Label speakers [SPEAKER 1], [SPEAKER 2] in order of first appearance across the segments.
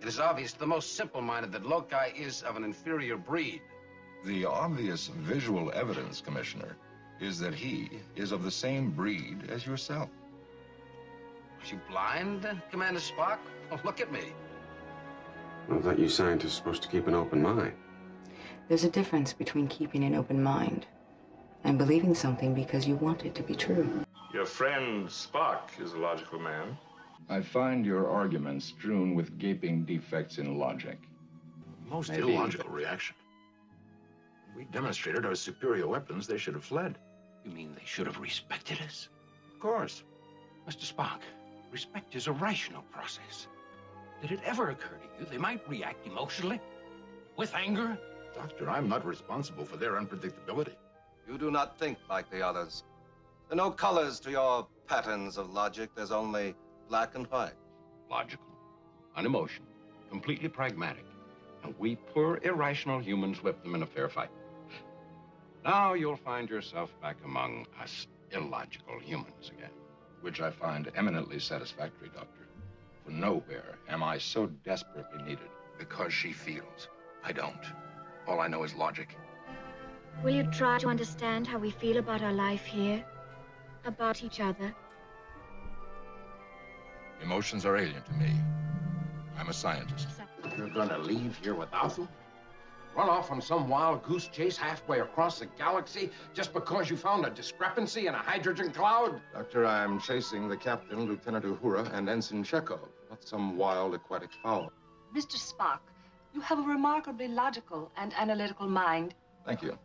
[SPEAKER 1] It is obvious to the most simple-minded that Loci is of an inferior breed.
[SPEAKER 2] The obvious visual evidence, Commissioner, is that he is of the same breed as yourself.
[SPEAKER 1] Are you blind, Commander Spock? Oh, look at me.
[SPEAKER 3] I thought you scientists were supposed to keep an open mind.
[SPEAKER 4] There's a difference between keeping an open mind and believing something because you want it to be true.
[SPEAKER 5] Your friend Spock is a logical man.
[SPEAKER 2] I find your arguments strewn with gaping defects in logic.
[SPEAKER 6] Most illogical reaction. We demonstrated our superior weapons. They should have fled.
[SPEAKER 1] You mean they should have respected us?
[SPEAKER 6] Of course.
[SPEAKER 1] Mr. Spock, respect is a rational process. Did it ever occur to you they might react emotionally? With anger?
[SPEAKER 6] Doctor, I'm not responsible for their unpredictability.
[SPEAKER 7] You do not think like the others. There are no colors to your patterns of logic. There's only black and white.
[SPEAKER 1] Logical, unemotional, completely pragmatic. And we poor, irrational humans whip them in a fair fight. Now you'll find yourself back among us illogical humans again.
[SPEAKER 2] Which I find eminently satisfactory, Doctor. For nowhere am I so desperately needed.
[SPEAKER 6] Because she feels. I don't. All I know is logic.
[SPEAKER 8] Will you try to understand how we feel about our life here? About each other?
[SPEAKER 2] Emotions are alien to me. I'm a scientist.
[SPEAKER 1] You're gonna leave here without them? Run off on some wild goose chase halfway across the galaxy just because you found a discrepancy in a hydrogen cloud?
[SPEAKER 2] Doctor, I'm chasing the captain, Lieutenant Uhura, and Ensign Chekhov, not some wild aquatic fowl.
[SPEAKER 9] Mr. Spock, you have a remarkably logical and analytical mind.
[SPEAKER 2] Thank you.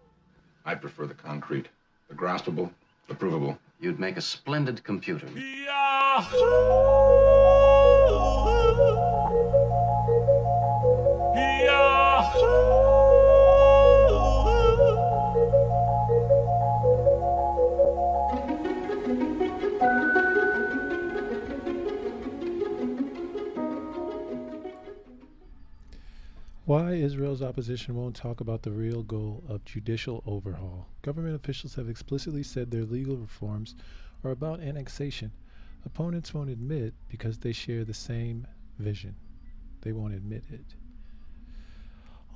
[SPEAKER 2] I prefer the concrete, the graspable, the provable.
[SPEAKER 1] You'd make a splendid computer.
[SPEAKER 10] Why Israel's opposition won't talk about the real goal of judicial overhaul. Government officials have explicitly said their legal reforms are about annexation. Opponents won't admit because they share the same vision. They won't admit it.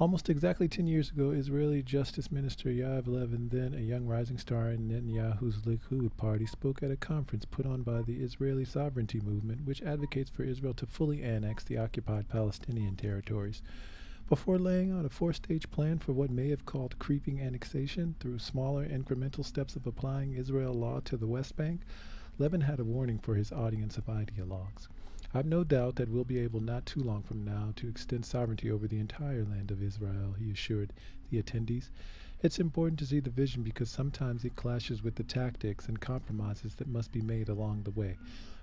[SPEAKER 10] Almost exactly 10 years ago, Israeli Justice Minister Yair Levin, then a young rising star in Netanyahu's Likud party, spoke at a conference put on by the Israeli Sovereignty Movement, which advocates for Israel to fully annex the occupied Palestinian territories. Before laying out a four-stage plan for what may have called creeping annexation through smaller incremental steps of applying Israel law to the West Bank, Levin had a warning for his audience of ideologues. I've no doubt that we'll be able not too long from now to extend sovereignty over the entire land of Israel, he assured the attendees. It's important to see the vision because sometimes it clashes with the tactics and compromises that must be made along the way.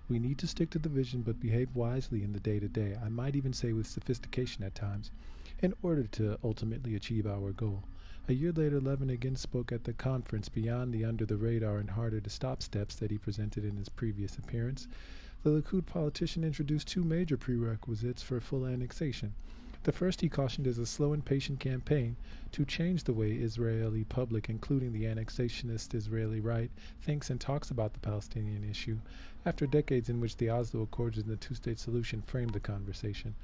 [SPEAKER 10] We need to stick to the vision but behave wisely in the day-to-day, I might even say with sophistication at times, in order to ultimately achieve our goal. A year later, Levin again spoke at the conference beyond the under-the-radar and harder-to-stop steps that he presented in his previous appearance. The Likud politician introduced two major prerequisites for full annexation. The first, he cautioned, is a slow and patient campaign to change the way Israeli public, including the annexationist Israeli right, thinks and talks about the Palestinian issue, after decades in which the Oslo Accords and the two-state solution framed the conversation.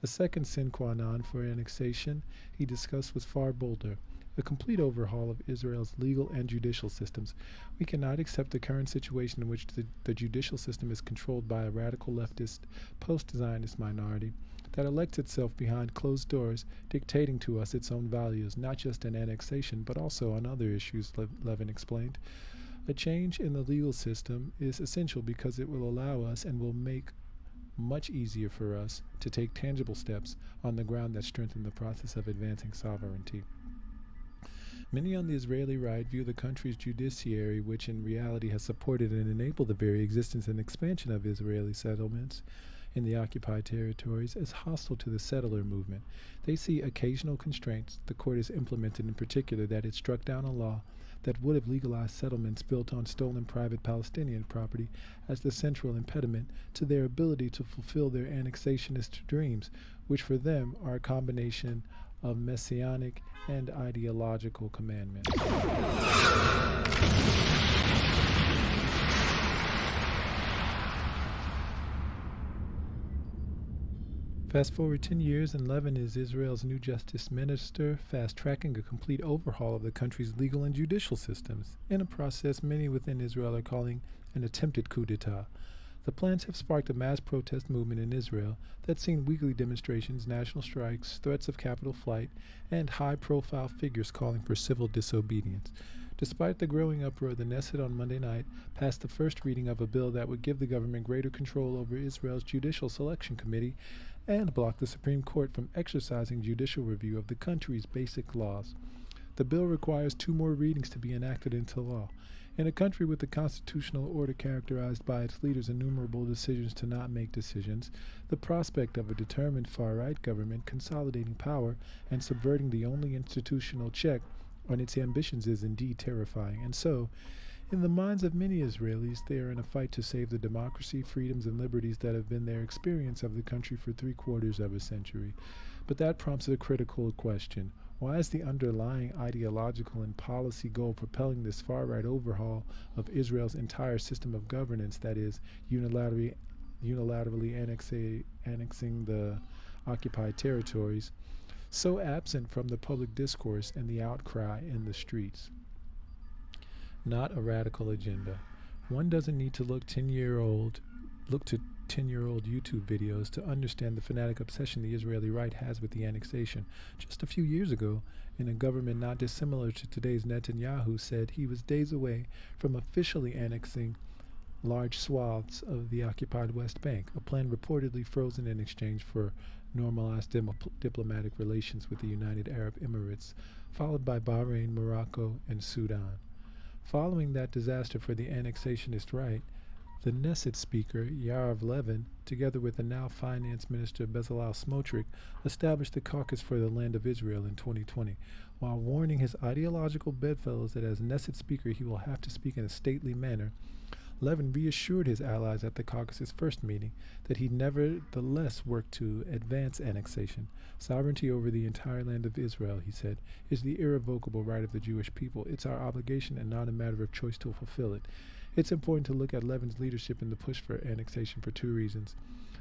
[SPEAKER 10] The second sine qua non for annexation he discussed was far bolder: a complete overhaul of Israel's legal and judicial systems. We cannot accept the current situation in which the judicial system is controlled by a radical leftist, post-Zionist minority that elects itself behind closed doors, dictating to us its own values, not just in annexation, but also on other issues, Levin explained. A change in the legal system is essential because it will allow us and will make much easier for us to take tangible steps on the ground that strengthen the process of advancing sovereignty. Many on the Israeli right view the country's judiciary, which in reality has supported and enabled the very existence and expansion of Israeli settlements in the occupied territories, as hostile to the settler movement. They see occasional constraints the court has implemented, in particular that it struck down a law that would have legalized settlements built on stolen private Palestinian property as the central impediment to their ability to fulfill their annexationist dreams, which for them are a combination of messianic and ideological commandments. Fast forward 10 years, and Levin is Israel's new justice minister, fast-tracking a complete overhaul of the country's legal and judicial systems, in a process many within Israel are calling an attempted coup d'etat. The plans have sparked a mass protest movement in Israel that's seen weekly demonstrations, national strikes, threats of capital flight, and high-profile figures calling for civil disobedience. Despite the growing uproar, the Knesset on Monday night passed the first reading of a bill that would give the government greater control over Israel's Judicial Selection Committee and block the Supreme Court from exercising judicial review of the country's basic laws. The bill requires 2 more readings to be enacted into law. In a country with a constitutional order characterized by its leaders' innumerable decisions to not make decisions, the prospect of a determined far-right government consolidating power and subverting the only institutional check on its ambitions is indeed terrifying. And so, in the minds of many Israelis, they are in a fight to save the democracy, freedoms, and liberties that have been their experience of the country for 3/4 of a century. But that prompts a critical question. Why is the underlying ideological and policy goal propelling this far-right overhaul of Israel's entire system of governance, that is, unilaterally annexing the occupied territories, so absent from the public discourse and the outcry in the streets? Not a radical agenda. One doesn't need to look to 10-year-old YouTube videos to understand the fanatic obsession the Israeli right has with the annexation. Just a few years ago, in a government not dissimilar to today's, Netanyahu said he was days away from officially annexing large swaths of the occupied West Bank, a plan reportedly frozen in exchange for normalized diplomatic relations with the United Arab Emirates, followed by Bahrain, Morocco, and Sudan. Following that disaster for the annexationist right, the Knesset Speaker, Yair Levin, together with the now Finance Minister Bezalel Smotrich, established the Caucus for the Land of Israel in 2020, while warning his ideological bedfellows that as Knesset Speaker he will have to speak in a stately manner. Levin reassured his allies at the caucus's first meeting that he'd nevertheless work to advance annexation. Sovereignty over the entire land of Israel, he said, is the irrevocable right of the Jewish people. It's our obligation and not a matter of choice to fulfill it. It's important to look at Levin's leadership in the push for annexation for 2 reasons.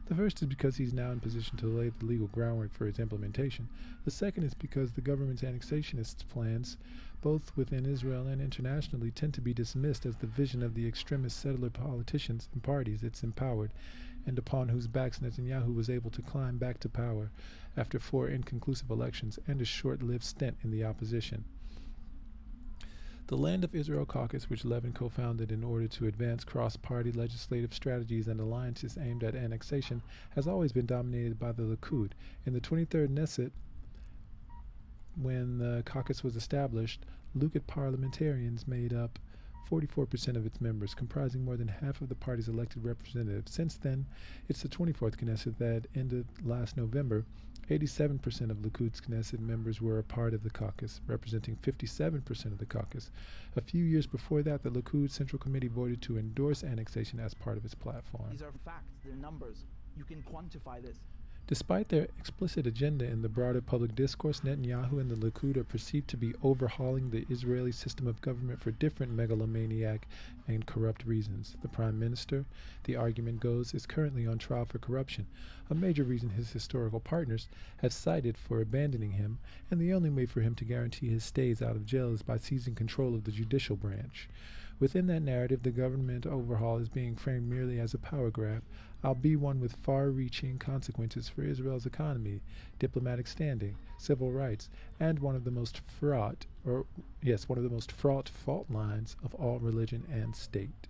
[SPEAKER 10] The first is because he's now in position to lay the legal groundwork for its implementation. The second is because the government's annexationist plans, both within Israel and internationally, tend to be dismissed as the vision of the extremist settler politicians and parties it's empowered, and upon whose backs Netanyahu was able to climb back to power after 4 inconclusive elections and a short-lived stint in the opposition. The Land of Israel Caucus, which Levin co-founded in order to advance cross-party legislative strategies and alliances aimed at annexation, has always been dominated by the Likud. In the 23rd Knesset, when the caucus was established, Likud parliamentarians made up 44% of its members, comprising more than half of the party's elected representatives. Since then, it's the 24th Knesset that ended last November. 87% of Likud's Knesset members were a part of the caucus, representing 57% of the caucus. A few years before that, the Likud Central Committee voted to endorse annexation as part of its platform.
[SPEAKER 11] These are facts, they're numbers. You can quantify this.
[SPEAKER 10] Despite their explicit agenda in the broader public discourse, Netanyahu and the Likud are perceived to be overhauling the Israeli system of government for different megalomaniac and corrupt reasons. The prime minister, the argument goes, is currently on trial for corruption, a major reason his historical partners have cited for abandoning him, and the only way for him to guarantee his stays out of jail is by seizing control of the judicial branch. Within that narrative, the government overhaul is being framed merely as a power grab, albeit one with far-reaching consequences for Israel's economy, diplomatic standing, civil rights, and one of the most fraught fault lines of all religion and state.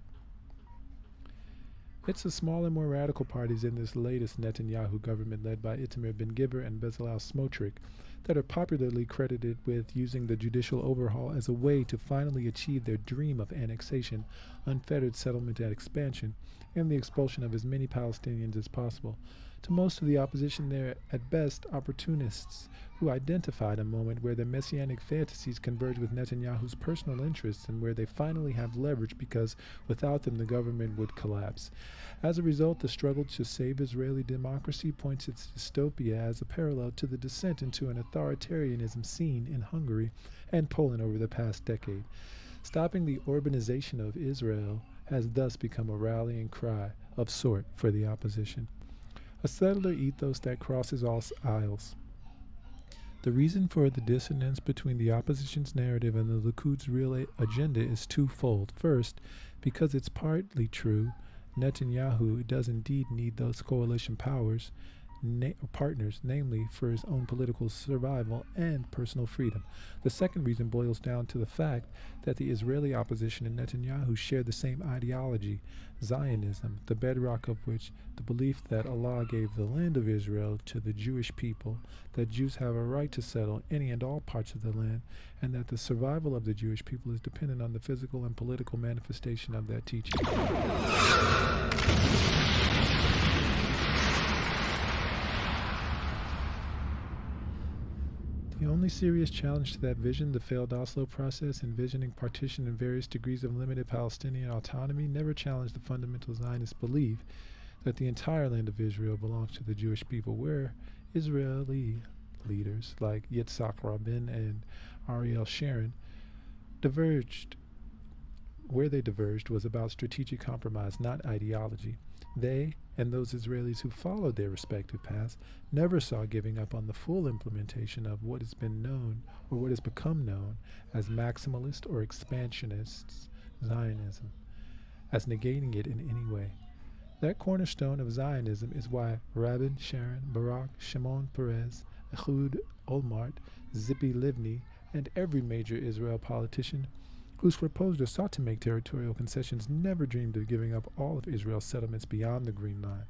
[SPEAKER 10] It's the smaller, more radical parties in this latest Netanyahu government led by Itamar Ben-Gvir and Bezalel Smotrich that are popularly credited with using the judicial overhaul as a way to finally achieve their dream of annexation, unfettered settlement and expansion, and the expulsion of as many Palestinians as possible. To most of the opposition, they're at best opportunists who identified a moment where their messianic fantasies converge with Netanyahu's personal interests and where they finally have leverage because without them the government would collapse. As a result, the struggle to save Israeli democracy points its dystopia as a parallel to the descent into an authoritarianism seen in Hungary and Poland over the past decade. Stopping the urbanization of Israel has thus become a rallying cry of sort for the opposition. a settler ethos that crosses all aisles. The reason for the dissonance between the opposition's narrative and the Likud's real agenda is twofold. First, because it's partly true, Netanyahu does indeed need those coalition partners, namely for his own political survival and personal freedom. The second reason boils down to the fact that the Israeli opposition and Netanyahu share the same ideology, Zionism, the bedrock of which the belief that Allah gave the land of Israel to the Jewish people, that Jews have a right to settle any and all parts of the land, and that the survival of the Jewish people is dependent on the physical and political manifestation of that teaching. The only serious challenge to that vision, the failed Oslo process, envisioning partition and various degrees of limited Palestinian autonomy, never challenged the fundamental Zionist belief that the entire land of Israel belongs to the Jewish people, where Israeli leaders like Yitzhak Rabin and Ariel Sharon diverged. Where they diverged was about strategic compromise, not ideology. They, and those Israelis who followed their respective paths, never saw giving up on the full implementation of what has been known, or what has become known, as maximalist or expansionist Zionism, as negating it in any way. That cornerstone of Zionism is why Rabin, Sharon, Barak, Shimon Peres, Ehud Olmert, Zippy Livni, and every major Israel politician whose proposed or sought to make territorial concessions never dreamed of giving up all of Israel's settlements beyond the Green Line.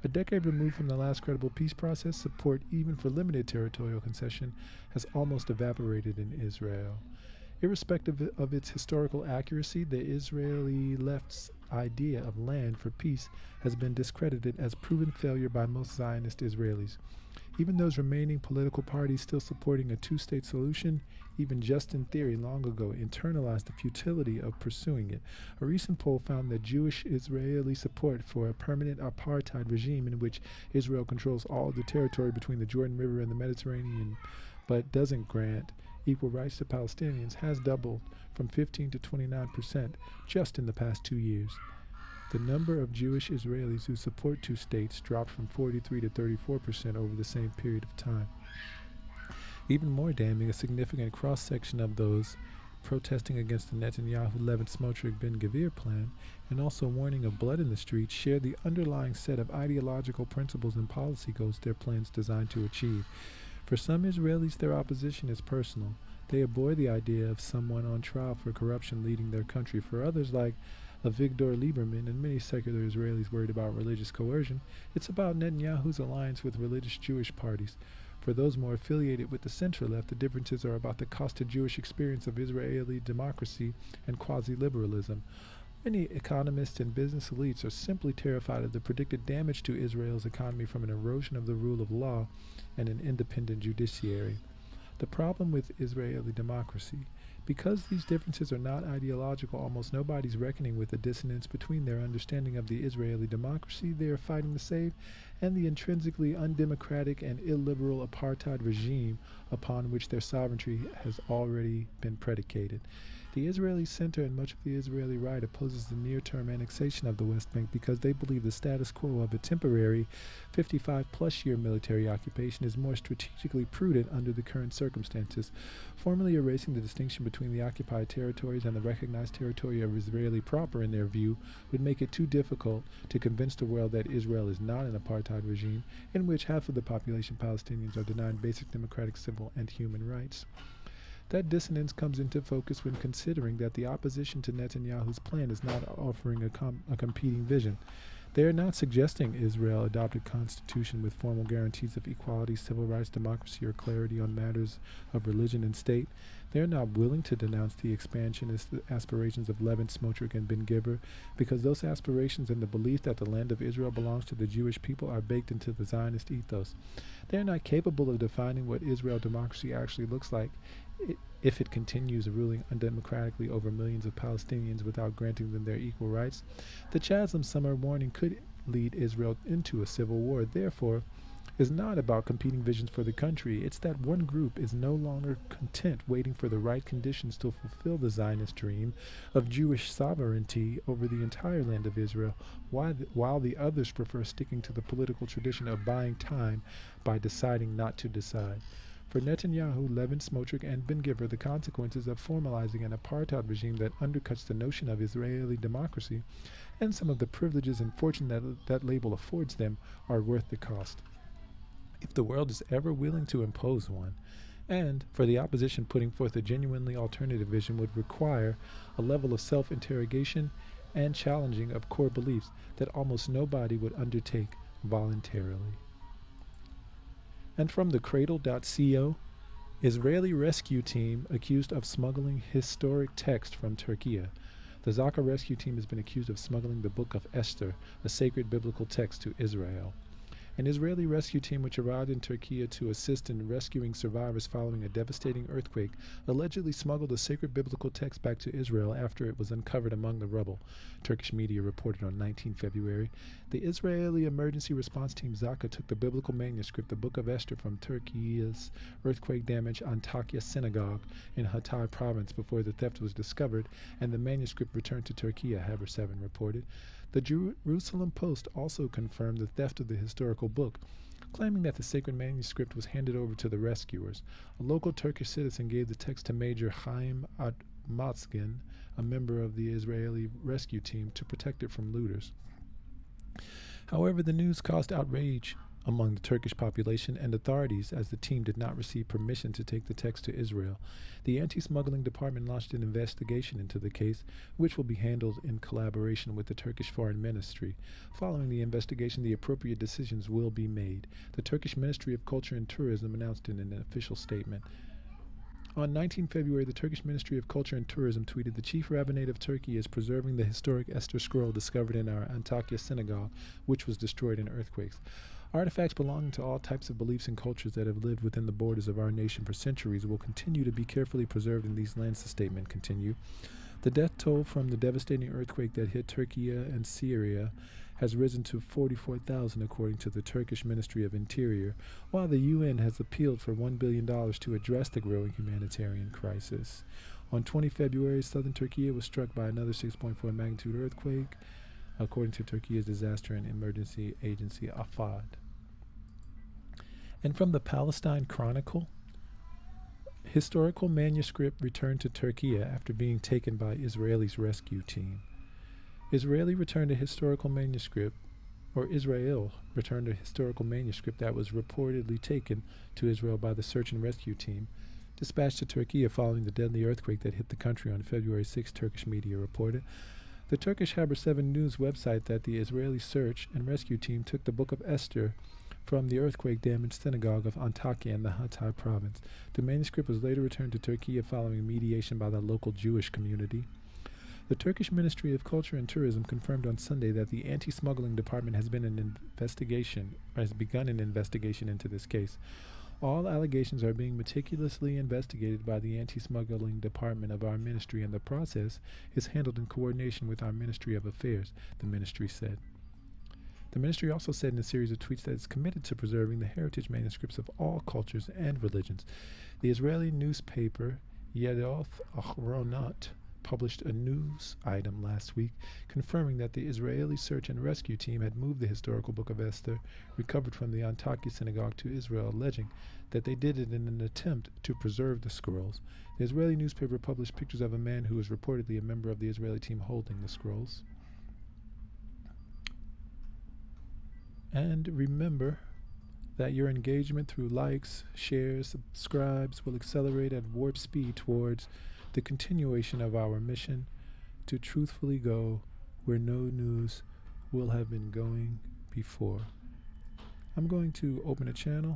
[SPEAKER 10] A decade removed from the last credible peace process, support even for limited territorial concession has almost evaporated in Israel. Irrespective of its historical accuracy, the Israeli left's idea of land for peace has been discredited as proven failure by most Zionist Israelis. Even those remaining political parties still supporting a two-state solution, even just in theory long ago, internalized the futility of pursuing it. A recent poll found that Jewish Israeli support for a permanent apartheid regime in which Israel controls all the territory between the Jordan River and the Mediterranean, but doesn't grant equal rights to Palestinians, has doubled from 15 to 29% just in the past 2 years. The number of Jewish Israelis who support two states dropped from 43 to 34% over the same period of time. Even more damning, a significant cross-section of those protesting against the Netanyahu-Levin-Smotrich-Ben-Gvir plan, and also warning of blood in the streets, share the underlying set of ideological principles and policy goals their plans designed to achieve. For some Israelis, their opposition is personal. They abhor the idea of someone on trial for corruption leading their country. For others, like Avigdor Lieberman and many secular Israelis worried about religious coercion, it's about Netanyahu's alliance with religious Jewish parties. For those more affiliated with the center-left, the differences are about the cost to Jewish experience of Israeli democracy and quasi-liberalism. Many economists and business elites are simply terrified of the predicted damage to Israel's economy from an erosion of the rule of law and an independent judiciary. The problem with Israeli democracy, because these differences are not ideological, almost nobody's reckoning with the dissonance between their understanding of the Israeli democracy they are fighting to save and the intrinsically undemocratic and illiberal apartheid regime upon which their sovereignty has already been predicated. The Israeli center and much of the Israeli right opposes the near-term annexation of the West Bank because they believe the status quo of a temporary 55-plus-year military occupation is more strategically prudent under the current circumstances. Formally erasing the distinction between the occupied territories and the recognized territory of Israeli proper, in their view, would make it too difficult to convince the world that Israel is not an apartheid regime in which half of the population Palestinians are denied basic democratic, civil, and human rights. That dissonance comes into focus when considering that the opposition to Netanyahu's plan is not offering a competing vision. They are not suggesting Israel adopt a constitution with formal guarantees of equality, civil rights, democracy, or clarity on matters of religion and state. They are not willing to denounce the expansionist aspirations of Levin, Smotrich, and Ben-Gvir because those aspirations and the belief that the land of Israel belongs to the Jewish people are baked into the Zionist ethos. They are not capable of defining what Israel democracy actually looks like if it continues ruling undemocratically over millions of Palestinians without granting them their equal rights. The chasm some are warning could lead Israel into a civil war. Therefore, is not about competing visions for the country. It's that one group is no longer content waiting for the right conditions to fulfill the Zionist dream of Jewish sovereignty over the entire land of Israel, while the others prefer sticking to the political tradition of buying time by deciding not to decide. For Netanyahu, Levin, Smotrich, and Ben-Gvir, the consequences of formalizing an apartheid regime that undercuts the notion of Israeli democracy and some of the privileges and fortune that label affords them are worth the cost. If the world is ever willing to impose one, and for the opposition putting forth a genuinely alternative vision would require a level of self-interrogation and challenging of core beliefs that almost nobody would undertake voluntarily. And from the Cradle.co, Israeli rescue team accused of smuggling historic text from Turkiye. The Zaka rescue team has been accused of smuggling the Book of Esther, a sacred biblical text, to Israel. An Israeli rescue team which arrived in Turkey to assist in rescuing survivors following a devastating earthquake allegedly smuggled a sacred biblical text back to Israel after it was uncovered among the rubble, Turkish media reported on 19 February. The Israeli emergency response team Zaka took the biblical manuscript, the Book of Esther, from Turkey's earthquake-damaged Antakya synagogue in Hatay province before the theft was discovered, and the manuscript returned to Turkey, Haber 7 reported. The Jerusalem Post also confirmed the theft of the historical book, claiming that the sacred manuscript was handed over to the rescuers. A local Turkish citizen gave the text to Major Haim Atmatsgin, a member of the Israeli rescue team, to protect it from looters. However, the news caused outrage among the Turkish population and authorities as the team did not receive permission to take the text to Israel. The anti-smuggling department launched an investigation into the case, which will be handled in collaboration with the Turkish Foreign Ministry. Following the investigation, the appropriate decisions will be made, the Turkish Ministry of Culture and Tourism announced in an official statement. On 19 February, the Turkish Ministry of Culture and Tourism tweeted, "The Chief Rabbinate of Turkey is preserving the historic Esther scroll discovered in our Antakya synagogue, which was destroyed in earthquakes. Artifacts belonging to all types of beliefs and cultures that have lived within the borders of our nation for centuries will continue to be carefully preserved in these lands," the statement continued. The death toll from the devastating earthquake that hit Turkey and Syria has risen to 44,000 according to the Turkish Ministry of Interior, while the UN has appealed for $1 billion to address the growing humanitarian crisis. On 20 February, southern Turkey was struck by another 6.4 magnitude earthquake, according to Turkey's Disaster and Emergency Agency, AFAD. And from the Palestine Chronicle, historical manuscript returned to Turkey after being taken by Israel's rescue team. Israel returned a historical manuscript that was reportedly taken to Israel by the search and rescue team, dispatched to Turkey following the deadly earthquake that hit the country on February 6, Turkish media reported. The Turkish Haber 7 news website that the Israeli search and rescue team took the Book of Esther from the earthquake-damaged synagogue of Antakya in the Hatay province. The manuscript was later returned to Turkey following mediation by the local Jewish community. The Turkish Ministry of Culture and Tourism confirmed on Sunday that the anti-smuggling department has begun an investigation into this case. All allegations are being meticulously investigated by the anti-smuggling department of our ministry, and the process is handled in coordination with our Ministry of Affairs, the ministry said. The ministry also said in a series of tweets that it's committed to preserving the heritage manuscripts of all cultures and religions. The Israeli newspaper Yedioth Ahronot published a news item last week confirming that the Israeli search and rescue team had moved the historical Book of Esther, recovered from the Antakya synagogue, to Israel, alleging that they did it in an attempt to preserve the scrolls. The Israeli newspaper published pictures of a man who was reportedly a member of the Israeli team holding the scrolls. And remember that your engagement through likes, shares, subscribes will accelerate at warp speed towards the continuation of our mission to truthfully go where no news will have been going before. I'm going to open a channel